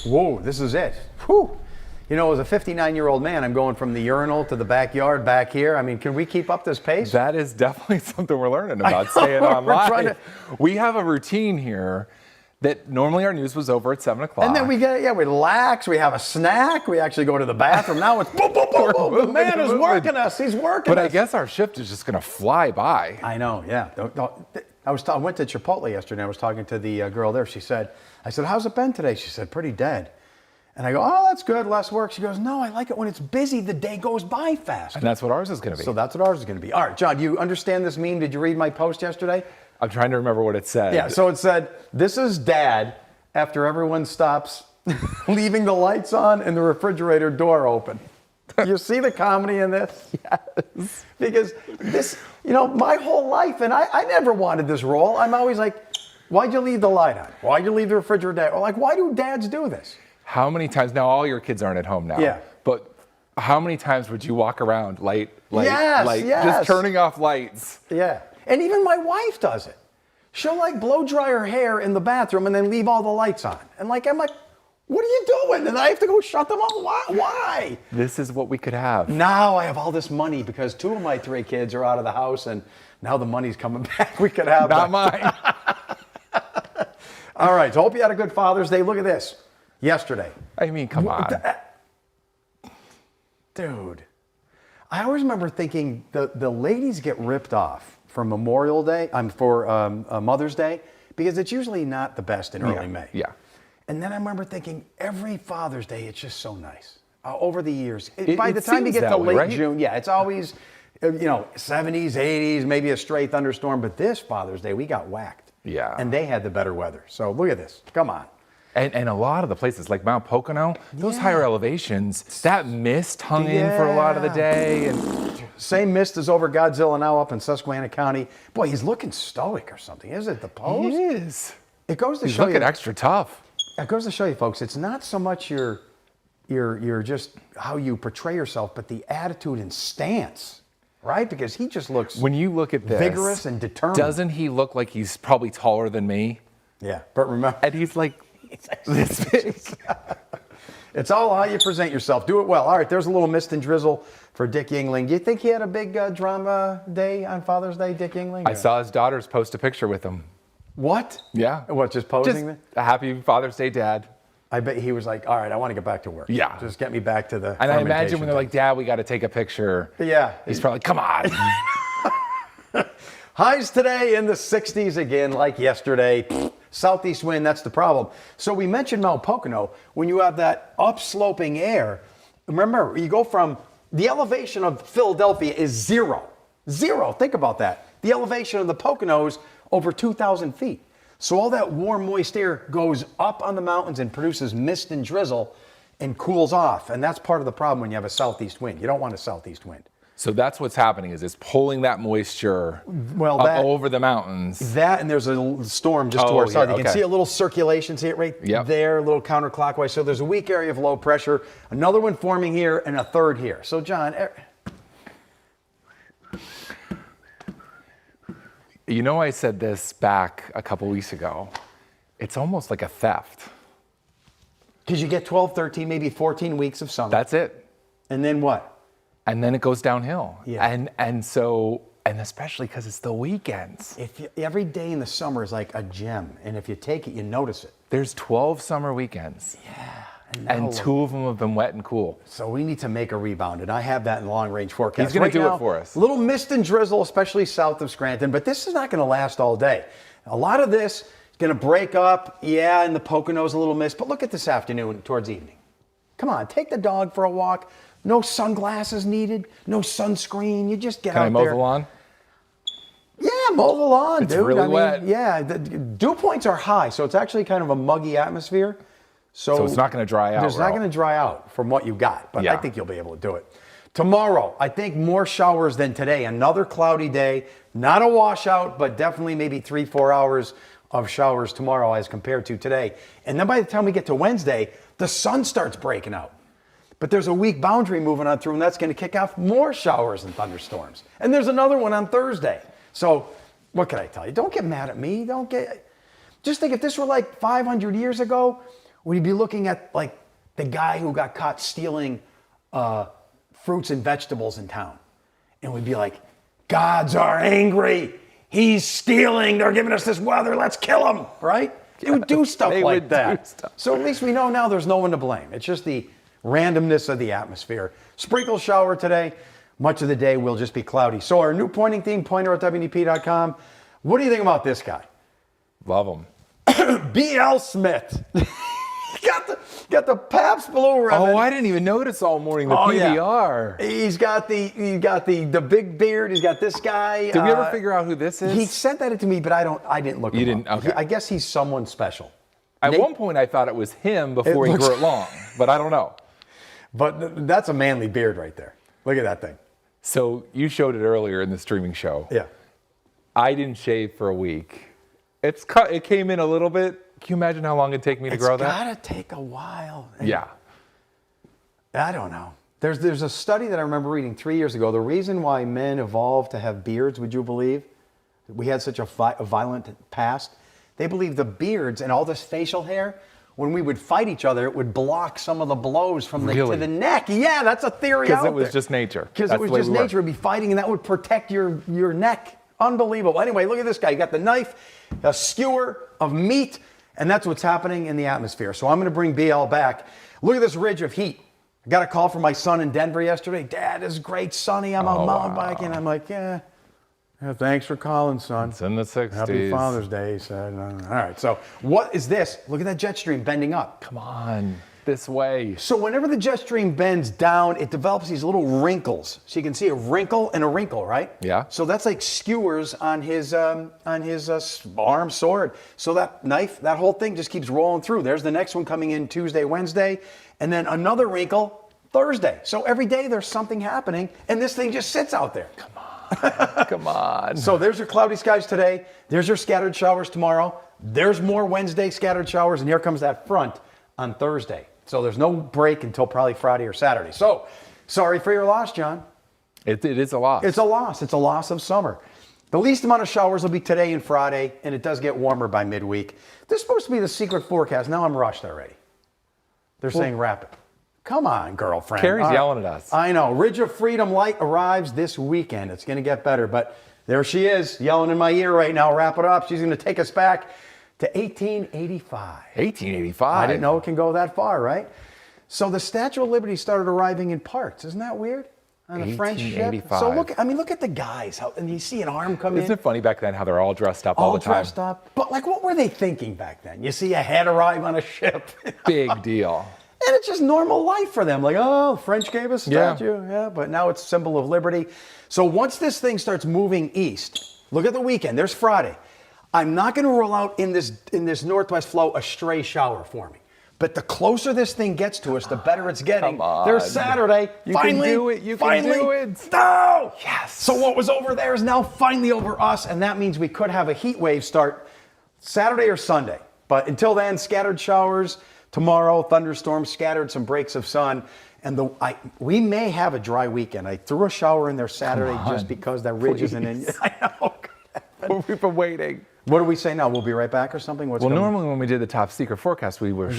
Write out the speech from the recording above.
Whoa, this is it. Whew. You know, as a 59-year-old man, I'm going from the urinal to the backyard back here. I mean, can we keep up this pace? That is definitely something we're learning about staying online. We have a routine here that normally our news was over at 7 o'clock. And then we relax, we have a snack, we actually go to the bathroom. Now it's boom, boom, boom, boom. The man is working us, he's working us. But I guess our shift is just going to fly by. I know, yeah. I went to Chipotle yesterday, I was talking to the girl there. I said, how's it been today? She said, pretty dead. And I go, oh, that's good, less work. She goes, no, I like it when it's busy, the day goes by fast. And that's what ours is going to be. So that's what ours is going to be. All right, John, do you understand this meme? Did you read my post yesterday? I'm trying to remember what it said. Yeah, so it said, this is Dad after everyone stops leaving the lights on and the refrigerator door open. You see the comedy in this? Yes. Because this, my whole life, and I never wanted this role. I'm always like, why'd you leave the light on? Why'd you leave the refrigerator down? Or like, why do dads do this? How many times, now all your kids aren't at home now. Yeah. But how many times would you walk around light, yes. just turning off lights? Yeah. And even my wife does it. She'll blow dry her hair in the bathroom and then leave all the lights on. And I'm like, what are you doing? And I have to go shut them off. Why? This is what we could have. Now I have all this money because 2 of my 3 kids are out of the house and now the money's coming back. We could have Not mine. All right. So hope you had a good Father's Day. Look at this. Yesterday. I mean, come on. Dude. I always remember thinking the ladies get ripped off for Memorial Day, for Mother's Day, because it's usually not the best in early May. Yeah. And then I remember thinking every Father's Day, it's just so nice. Over the years, by the time you get to late June, it's always, 70s, 80s, maybe a stray thunderstorm. But this Father's Day, we got whacked. Yeah. And they had the better weather. So look at this. Come on. And a lot of the places like Mount Pocono, those higher elevations, that mist hung in for a lot of the day. And same mist as over Godzilla now up in Susquehanna County. Boy, he's looking stoic or something. Is it the pose? He is. It goes to he's show you. He's looking extra tough. It goes to show you, folks, it's not so much your just how you portray yourself, but the attitude and stance, right? Because he just looks when you look at this, vigorous and determined. Doesn't he look like he's probably taller than me? Yeah, but remember, and he's like this big. It's all how you present yourself. Do it well. All right, there's a little mist and drizzle for Dick Yingling. Do you think he had a big drama day on Father's Day, Dick Yingling? I saw his daughters post a picture with him. What? Yeah. What, just posing? Just a happy Father's Day, Dad. I bet he was like, all right, I want to get back to work. Yeah. Just get me back to the And I imagine when they're like, Dad, we got to take a picture. Yeah. He's probably like, come on. Highs today in the 60s again, like yesterday. Southeast wind, that's the problem. So we mentioned Mount Pocono. When you have that upsloping air, remember, you go from, the elevation of Philadelphia is 0. 0, think about that. The elevation of the Poconos over 2,000 feet. So all that warm, moist air goes up on the mountains and produces mist and drizzle and cools off. And that's part of the problem when you have a southeast wind. You don't want a southeast wind. So that's what's happening is it's pulling that moisture up over the mountains. That and there's a storm just to our side. You can see a little circulation, see it right there, a little counterclockwise. So there's a weak area of low pressure, another one forming here, and a third here. So John, I said this back a couple weeks ago. It's almost like a theft. Because you get 12, 13, maybe 14 weeks of summer. That's it. And then what? And then it goes downhill. Yeah. And especially because it's the weekends. Every day in the summer is like a gem. And if you take it, you notice it. There's 12 summer weekends. Yeah. And 2 of them have been wet and cool. So we need to make a rebound. And I have that in long range forecast. He's going to do it for us. A little mist and drizzle, especially south of Scranton. But this is not going to last all day. A lot of this is going to break up. Yeah, in the Poconos, a little mist. But look at this afternoon towards evening. Come on, take the dog for a walk. No sunglasses needed, no sunscreen. You just get out there. Can I mow the lawn? Yeah, mow the lawn, dude. It's really wet. Yeah, the dew points are high, so it's actually kind of a muggy atmosphere. So it's not going to dry out. It's not going to dry out from what you got, but I think you'll be able to do it. Tomorrow, I think more showers than today. Another cloudy day. Not a washout, but definitely maybe 3-4 hours of showers tomorrow as compared to today. And then by the time we get to Wednesday, the sun starts breaking out. But there's a weak boundary moving on through, and that's going to kick off more showers and thunderstorms. And there's another one on Thursday. So what can I tell you? Don't get mad at me. Just think if this were like 500 years ago, We'd be looking at like the guy who got caught stealing fruits and vegetables in town. And we'd be like, gods are angry. He's stealing. They're giving us this weather. Let's kill him, right? They would do stuff like that. So at least we know now there's no one to blame. It's just the randomness of the atmosphere. Sprinkle shower today. Much of the day will just be cloudy. So our new pointing theme, pointer at WNEP.com. What do you think about this guy? Love him. B.L. Smith. got the Pabst Blue Ribbon. Oh, I didn't even notice all morning the PBR. Yeah. He's got the big beard. He's got this guy. Did we ever figure out who this is? He sent that to me, but I didn't look. You didn't? Okay. I guess he's someone special. At one point, I thought it was him before he grew it long, but I don't know. But that's a manly beard right there. Look at that thing. So you showed it earlier in the streaming show. Yeah. I didn't shave for a week. It came in a little bit. Can you imagine how long it'd take me to grow that? It's gotta take a while. Yeah. I don't know. There's a study that I remember reading 3 years ago. The reason why men evolved to have beards, would you believe? We had such a violent past. They believe the beards and all this facial hair, when we would fight each other, it would block some of the blows from to the neck. Yeah, that's a theory out there. Because it was just nature. Because it was just nature. It'd be fighting, and that would protect your neck. Unbelievable. Anyway, look at this guy. You got the knife, a skewer of meat, and that's what's happening in the atmosphere. So I'm going to bring BL back. Look at this ridge of heat. I got a call from my son in Denver yesterday. Dad, it's great, sunny. I'm out mountain biking. I'm like, yeah, thanks for calling, son. It's in the 60s. Happy Father's Day, he said. All right, so what is this? Look at that jet stream bending up. Come on, this way. So whenever the jet stream bends down, it develops these little wrinkles. So you can see a wrinkle and a wrinkle, right? Yeah. So that's like skewers on his arm, sword. So that knife, that whole thing just keeps rolling through. There's the next one coming in Tuesday, Wednesday, and then another wrinkle Thursday. So every day there's something happening, and this thing just sits out there. Come on. Come on. So there's your cloudy skies today. There's your scattered showers tomorrow. There's more Wednesday scattered showers, and here comes that front on Thursday. So there's no break until probably Friday or Saturday. So sorry for your loss, John. It is a loss. It's a loss. It's a loss of summer. The least amount of showers will be today and Friday, and it does get warmer by midweek. This is supposed to be the secret forecast. Now I'm rushed already. They're saying wrap it. Come on, girlfriend. Carrie's yelling at us. I know. Ridge of Freedom Light arrives this weekend. It's going to get better, but there she is yelling in my ear right now. Wrap it up. She's going to take us back to 1885. 1885? I didn't know it can go that far, right? So the Statue of Liberty started arriving in parts. Isn't that weird? On a French ship. So look at the guys. And you see an arm come in. Isn't it funny back then how they're all dressed up all the time? All dressed up. But like, what were they thinking back then? You see a head arrive on a ship. Big deal. And it's just normal life for them. Like, oh, French gave us a statue. Yeah, but now it's a symbol of liberty. So once this thing starts moving east, look at the weekend. There's Friday. I'm not going to roll out in this northwest flow a stray shower for me. But the closer this thing gets to us, the better it's getting. Come on. There's Saturday. You can do it. You can do it. No! Yes. So what was over there is now finally over us, and that means we could have a heat wave start Saturday or Sunday. But until then, scattered showers. Tomorrow, thunderstorms, scattered, some breaks of sun. And we may have a dry weekend. I threw a shower in there Saturday just because that ridge isn't in. I know. We've been waiting. What do we say now? We'll be right back or something? Normally when we did the top secret forecast, we were